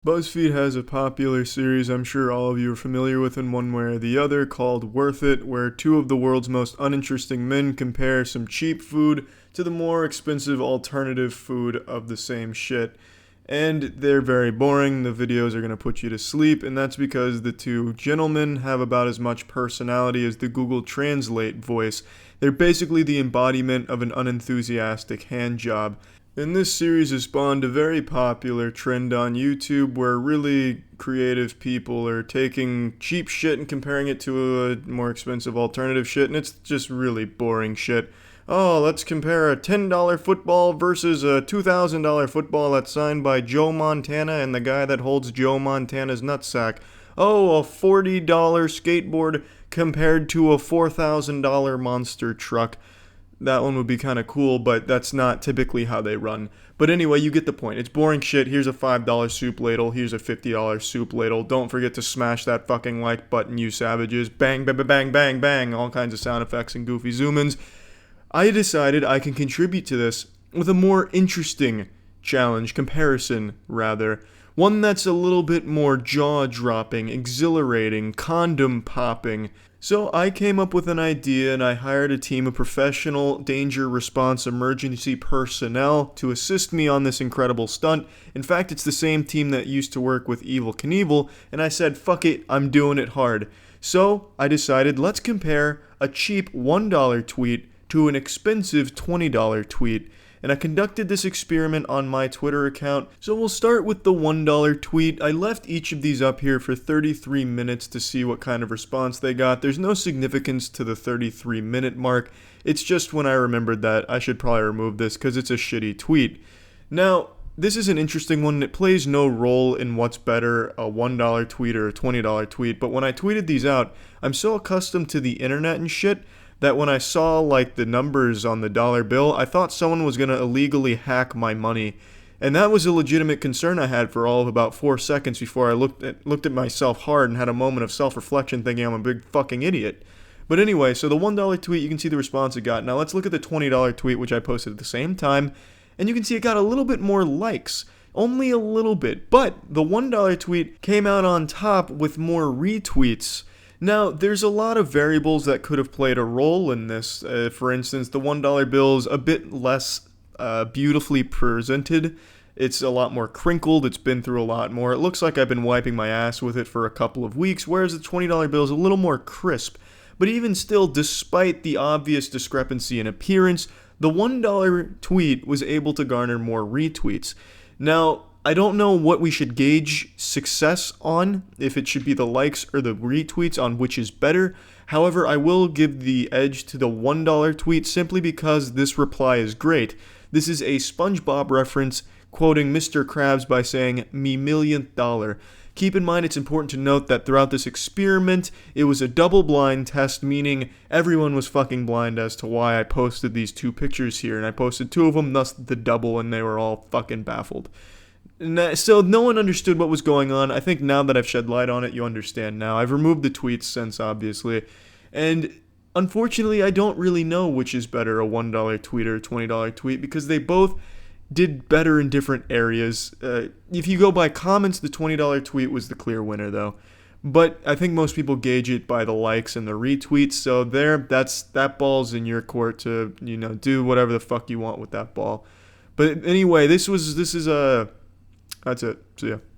BuzzFeed has a popular series I'm sure all of you are familiar with in one way or the other called Worth It, where two of the world's most uninteresting men compare some cheap food to the more expensive alternative food of the same shit. And they're very boring. The videos are going to put you to sleep, and that's because the two gentlemen have about as much personality as the Google Translate voice. They're basically the embodiment of an unenthusiastic hand job. And this series has spawned a very popular trend on YouTube where really creative people are taking cheap shit and comparing it to a more expensive alternative shit, and it's just really boring shit. Oh, let's compare a $10 football versus a $2,000 football that's signed by Joe Montana and the guy that holds Joe Montana's nutsack. Oh, a $40 skateboard compared to a $4,000 monster truck. That one would be kind of cool, but that's not typically how they run. But anyway, you get the point. It's boring shit. Here's a $5 soup ladle. Here's a $50 soup ladle. Don't forget to smash that fucking like button, you savages. Bang, bang, bang, bang, bang. All kinds of sound effects and goofy zoom-ins. I decided I can contribute to this with a more interesting comparison rather. One that's a little bit more jaw-dropping, exhilarating, condom-popping. So I came up with an idea and I hired a team of professional danger response emergency personnel to assist me on this incredible stunt. In fact, it's the same team that used to work with Evel Knievel, and I said, fuck it, I'm doing it hard. So I decided, let's compare a cheap $1 tweet to an expensive $20 tweet. And I conducted this experiment on my Twitter account. So we'll start with the $1 tweet. I left each of these up here for 33 minutes to see what kind of response they got. There's no significance to the 33-minute mark. It's just when I remembered that I should probably remove this because it's a shitty tweet. Now, this is an interesting one. It plays no role in what's better, a $1 tweet or a $20 tweet. But when I tweeted these out, I'm so accustomed to the internet and shit that when I saw like the numbers on the dollar bill, I thought someone was going to illegally hack my money. And that was a legitimate concern I had for all of about 4 seconds before I looked at myself hard and had a moment of self-reflection thinking I'm a big fucking idiot. But anyway, so the $1 tweet, you can see the response it got. Now let's look at the $20 tweet, which I posted at the same time. And you can see it got a little bit more likes. Only a little bit. But the $1 tweet came out on top with more retweets. Now, there's a lot of variables that could have played a role in this. For instance, the $1 bill is a bit less beautifully presented. It's a lot more crinkled. It's been through a lot more. It looks like I've been wiping my ass with it for a couple of weeks, whereas the $20 bill is a little more crisp. But even still, despite the obvious discrepancy in appearance, the $1 tweet was able to garner more retweets. Now, I don't know what we should gauge success on, if it should be the likes or the retweets on which is better. However, I will give the edge to the $1 tweet simply because this reply is great. This is a SpongeBob reference quoting Mr. Krabs by saying, "Me millionth dollar." Keep in mind it's important to note that throughout this experiment, it was a double-blind test, meaning everyone was fucking blind as to why I posted these two pictures here, and I posted two of them, thus the double, and they were all fucking baffled. So no one understood what was going on. I think now that I've shed light on it, you understand now. I've removed the tweets since, obviously. And unfortunately, I don't really know which is better, a $1 tweet or a $20 tweet, because they both did better in different areas. If you go by comments, the $20 tweet was the clear winner, though. But I think most people gauge it by the likes and the retweets. So that ball's in your court to, do whatever the fuck you want with that ball. But anyway, that's it. See ya.